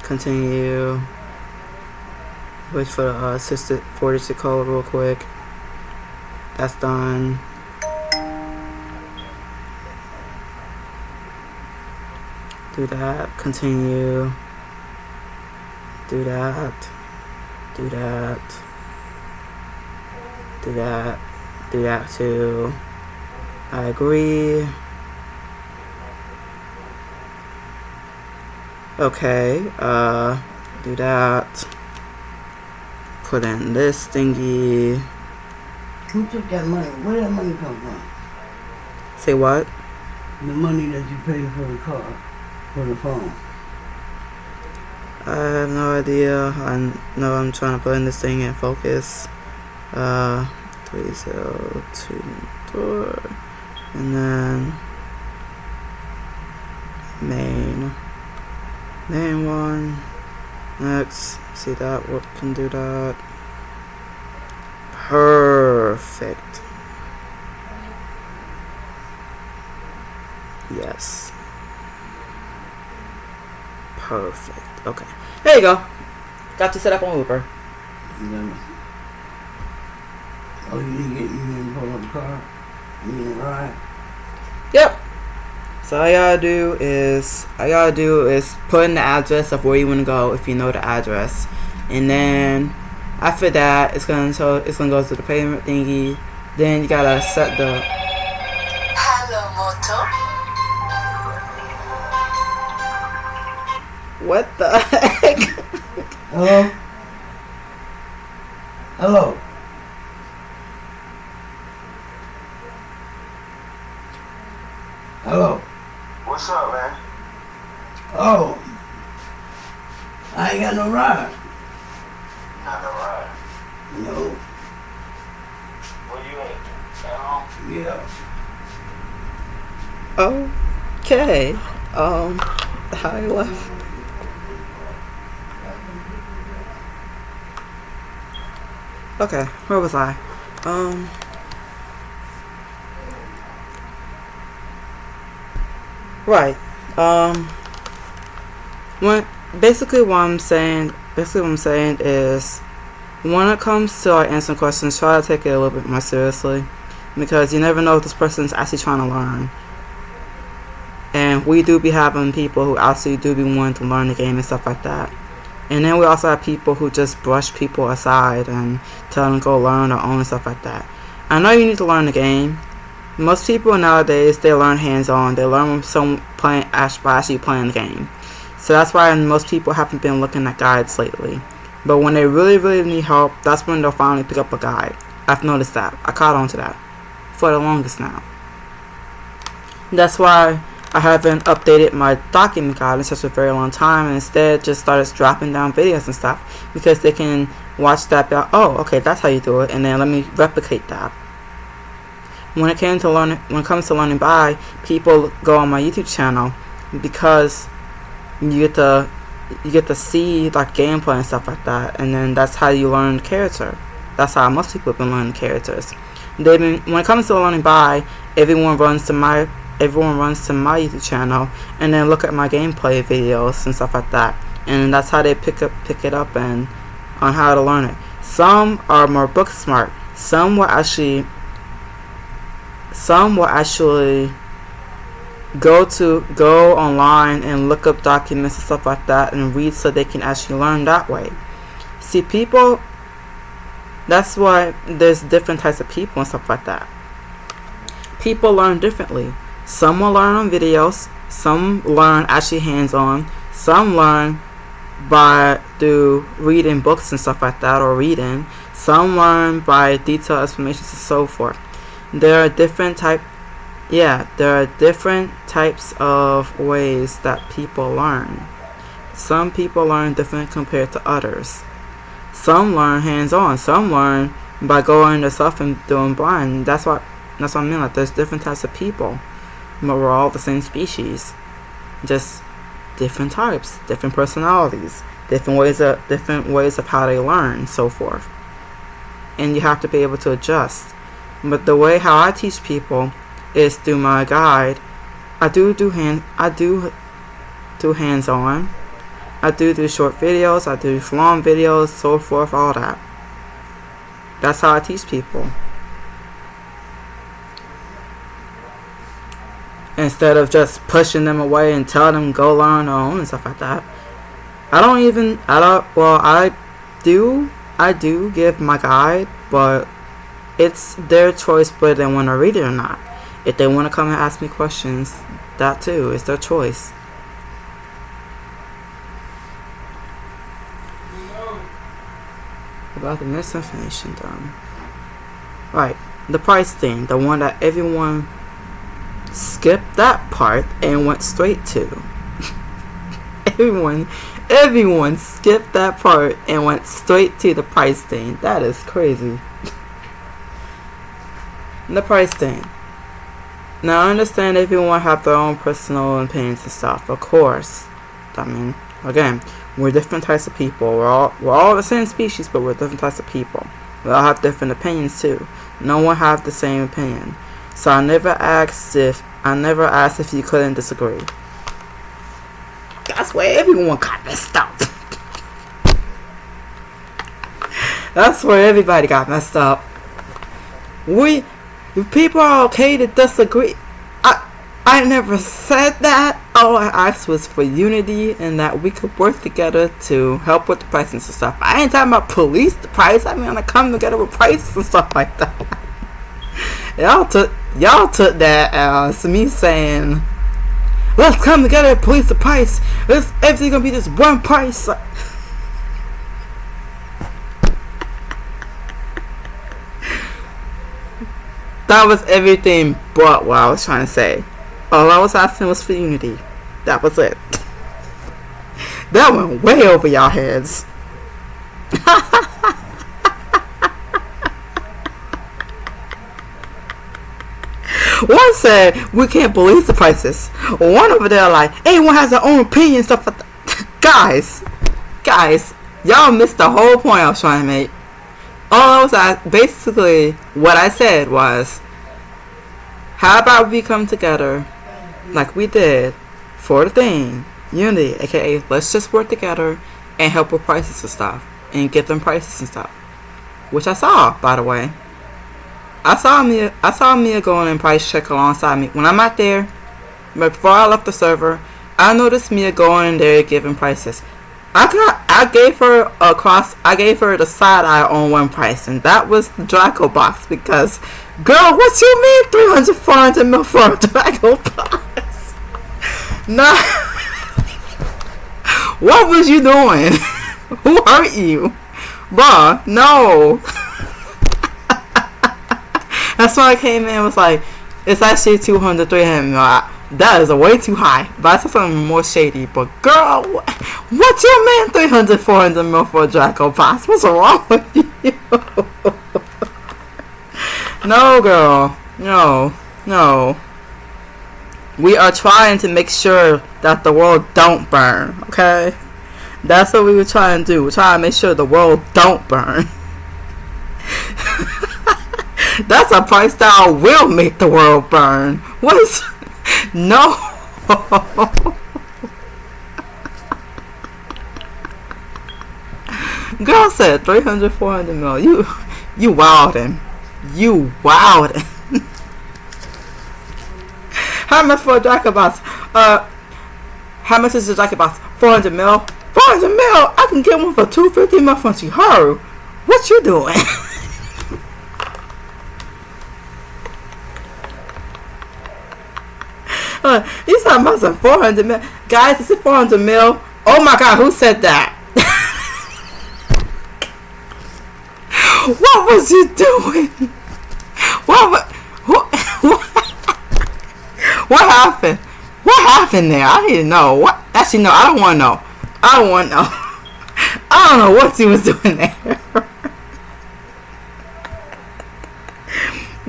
continue. Wait for the assisted 40 code real quick. That's done. Do that. Continue. Do that. Do that. Do that. Do that too. I agree. Okay. Do that. put in this thingy. Who took that money? Where did that money come from? Say what? The money that you paid for the car, for the phone. I have no idea. I know I'm trying to put in this thing and focus. 3024, and then main one. Next, see that, what can do that. Perfect. Yes. Perfect. Okay. There you go. Got you set up on Uber. Oh, you didn't pull up the car? You didn't ride? Yep. So all you gotta do is put in the address of where you wanna go if you know the address. And then after that it's gonna go to the payment thingy. Then you gotta set the Hello Moto. what the heck? Hello? Hello? Hello? What's up, man? Oh. I ain't got no ride. Not a ride. No. Where you at? At home? Yeah. Okay. How you left? Okay, where was I? Right. Basically what I'm saying is, when it comes to answering questions, try to take it a little bit more seriously, because you never know if this person's actually trying to learn. And we do be having people who actually do be wanting to learn the game and stuff like that. And then we also have people who just brush people aside and tell them to go learn their own and stuff like that. I know you need to learn the game. Most people nowadays, they learn hands-on. They learn by actually playing the game. So that's why most people haven't been looking at guides lately. But when they really, really need help, that's when they'll finally pick up a guide. I've noticed that. I caught on to that for the longest now. That's why I haven't updated my document guide in such a very long time, and instead just started dropping down videos and stuff, because they can watch that, oh, okay, that's how you do it, and then let me replicate that. When it comes to learning by, people go on my YouTube channel because you get to see like gameplay and stuff like that, and then that's how you learn character. That's how most people have been learning characters. When it comes to learning by, everyone runs to my YouTube channel and then look at my gameplay videos and stuff like that, and that's how they pick it up and on how to learn it. Some are more book smart. Some will actually go online and look up documents and stuff like that and read so they can actually learn that way. See, people, that's why there's different types of people and stuff like that. People learn differently. Some will learn on videos, some learn actually hands-on, some learn through reading books and stuff like that, or reading. Some learn by detailed explanations and so forth. There are different types of ways that people learn. Some people learn different compared to others. Some learn hands-on. Some learn by going themselves and doing blind. That's what I mean. Like, there's different types of people, but we're all the same species, just different types, different personalities, different ways of how they learn, so forth. And you have to be able to adjust. But the way how I teach people is through my guide. I do hands-on. I do short videos. I do long videos, so forth, all that. That's how I teach people. Instead of just pushing them away and telling them go learn their own and stuff like that. I do give my guide, but it's their choice whether they want to read it or not. If they want to come and ask me questions, that too is their choice. about the misinformation done. Right. The price thing. The one that everyone skipped that part and went straight to. Everyone skipped that part and went straight to the price thing. That is crazy. The price thing. Now I understand everyone have their own personal opinions and stuff. Of course. I mean, again, we're different types of people. We're all the same species, but we're different types of people. We all have different opinions too. No one have the same opinion. So I never asked if you couldn't disagree. That's where everyone got messed up. That's where everybody got messed up. If people are okay to disagree, I never said that. All I asked was for unity and that we could work together to help with the prices and stuff. I ain't talking about police the price. I mean, I come together with prices and stuff like that. Y'all took that as me saying, let's come together and police the price. Everything's gonna be this one price. That was everything but what I was trying to say. All I was asking was for unity. That was it. That went way over y'all heads. One said we can't police the prices. One over there like everyone has their own opinion stuff like that. Guys, y'all missed the whole point I was trying to make. All I was basically what I said was, how about we come together like we did for the thing, unity, aka let's just work together and help with prices and stuff and get them prices and stuff, which I saw, by the way. I saw Mia going and price check alongside me when I'm out there. But before I left the server, I noticed Mia going in there giving prices. I gave her the side eye on one price, and that was the Draco box, because girl, what you mean 300 400 mil for a Draco box? Nah. What was you doing? Who hurt you? Bruh, no. That's why I came in and was like, it's actually 200, 300 mil. That is way too high. But I saw something more shady. But girl, what's your man 300, 400 mil for a Draco box? What's wrong with you? No, girl. No. We are trying to make sure that the world don't burn. Okay? That's what we were trying to do. We're trying to make sure the world don't burn. That's a price that will make the world burn. What is... No. Girl said 300, 400 mil. You wildin'. You wildin'. How much for a jacket box? How much is the jacket box? 400 mil? 400 mil? I can get one for 250 mil from Chiharu. What you doing? You talking about some 400 mil? Guys, is it 400 mil? Oh my god, who said that? What was you doing? What happened? What happened there? I need to know. What? Actually, no, I don't want to know. I don't want to know. I don't know what you was doing there.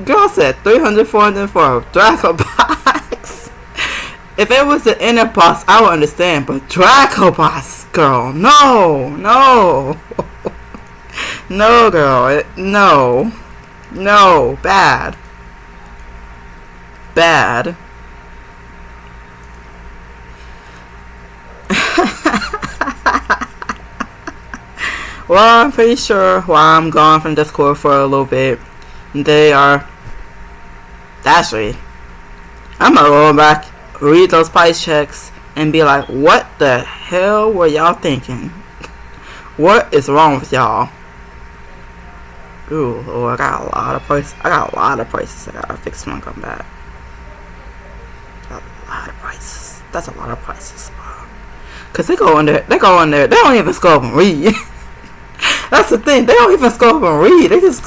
Girl said 300, 400 for a Draco box. If it was the inner box, I would understand. But Draco box, girl, no. No, girl, no, bad. Well, I'm pretty sure while I'm gone from Discord for a little bit, they are... Actually, I'm gonna go back, read those price checks, and be like, what the hell were y'all thinking? What is wrong with y'all? Ooh, oh, I got a lot of prices. I gotta fix when I come back. Got a lot of prices. That's a lot of prices, bro. Cause they go in there. They don't even scroll and read. That's That's the thing. They don't even scroll up and read. They just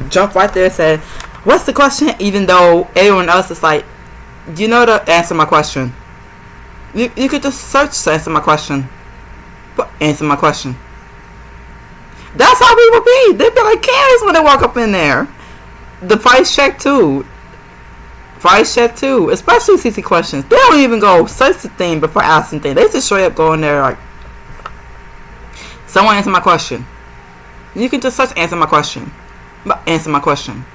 jump right there and say, "What's the question?" Even though everyone else is like, "You know to answer my question." You could just search to answer my question. But answer my question. That's how people be. They be like Karens when they walk up in there. The price check too. Price check too. Especially CC questions. They don't even go search the thing before asking things. They just straight up go in there like, someone answer my question. You can just search answer my question. Answer my question.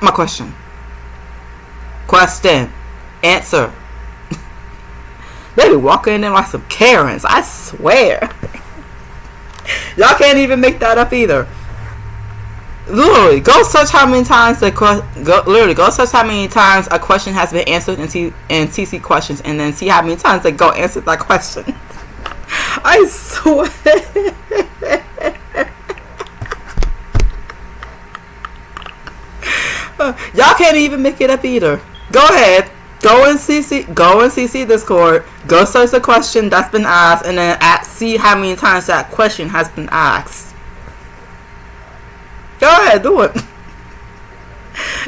My question. Question. Answer. They be walking in there like some Karens. I swear. Y'all can't even make that up either. Literally, go search how many times go search how many times a question has been answered in TC questions, and then see how many times they go answer that question. I swear. Y'all can't even make it up either. Go ahead. Go and CC Discord. Go search the question that's been asked, and then see how many times that question has been asked. Go ahead, do it.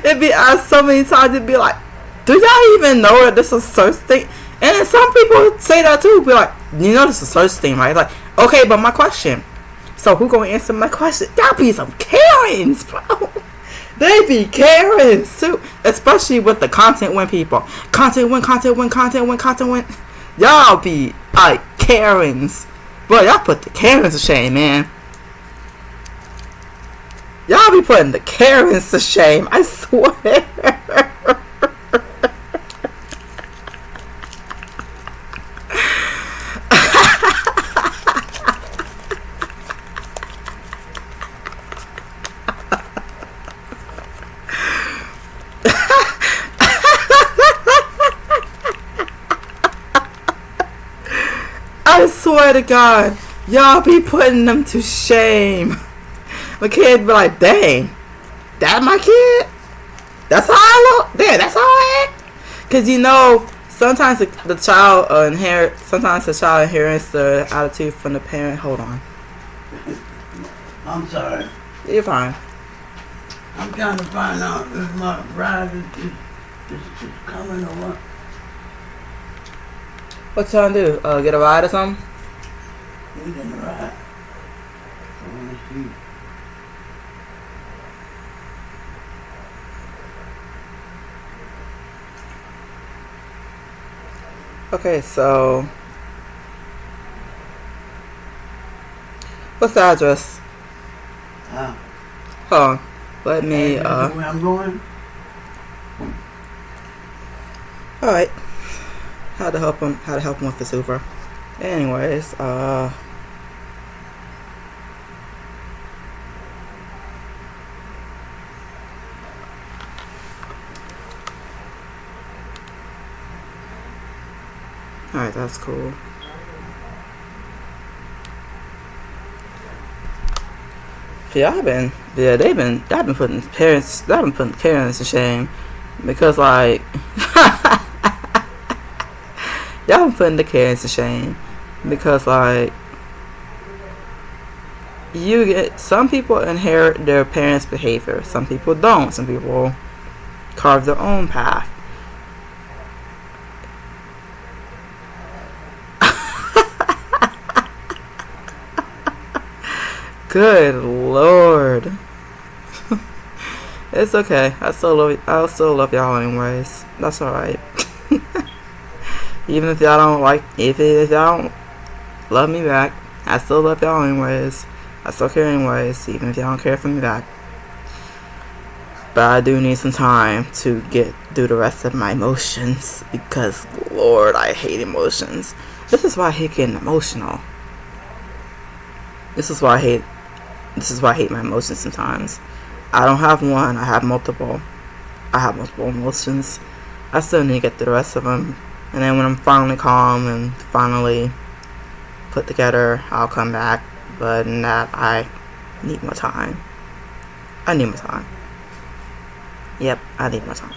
It'd be asked so many times. It'd be like, do y'all even know that this is a search thing? And then some people say that too. Be like, you know this is a search thing, right? Like, okay, but my question. So who gonna answer my question? Y'all be some Karens, bro. They be Karens too, especially with the content win people. Content win. Y'all be like Karens, bro. Y'all put the Karens to shame, man. Y'all be putting the Karens to shame. I swear. I swear to God, y'all be putting them to shame. My kid be like, dang, that my kid? That's how I look? Damn, that's how I act? Because, you know, sometimes the child inherits the attitude from the parent. Hold on. I'm sorry. You're fine. I'm trying to find out if my ride is coming or what. What you trying to do? Get a ride or something? We getting a ride. I want to see. Okay, so what's the address? Hold on. Let me Where I'm going? Alright. How to help him with this Uber. Anyways, alright, that's cool. Yeah, they've been putting parents to shame, because like y'all been putting the parents to shame, because like some people inherit their parents' behavior, some people don't, some people carve their own path. Good Lord. It's okay. I'll still love y'all anyways. That's alright. Even if y'all don't if y'all don't love me back, I still love y'all anyways. I still care anyways, even if y'all don't care for me back. But I do need some time to get through the rest of my emotions, because Lord, I hate emotions. This is why I hate getting emotional. This is why I hate my emotions sometimes. I don't have one, I have multiple. I have multiple emotions. I still need to get through the rest of them. And then when I'm finally calm and finally put together, I'll come back. But in that, I need more time. I need more time. Yep, I need more time.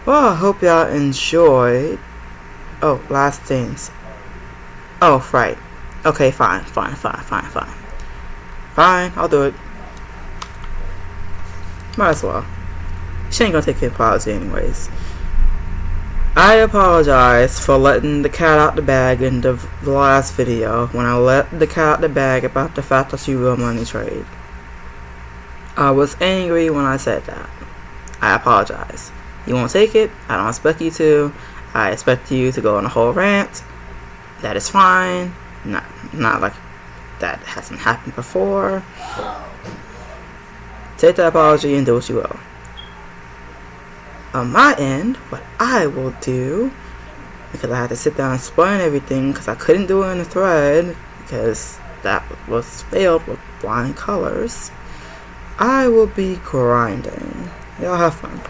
Well, I hope y'all enjoyed. Oh, last things. Oh, right. Okay, fine, I'll do it. Might as well. She ain't gonna take the apology anyways. I apologize for letting the cat out the bag in the last video when I let the cat out the bag about the fact that you will money trade. I was angry when I said that. I apologize. You won't take it. I don't expect you to. I expect you to go on a whole rant. That is fine. Not like that hasn't happened before. Take the apology and do what you will. On my end, what I will do, because I had to sit down and explain everything because I couldn't do it in a thread because that was failed with blind colors, I will be grinding. Y'all have fun.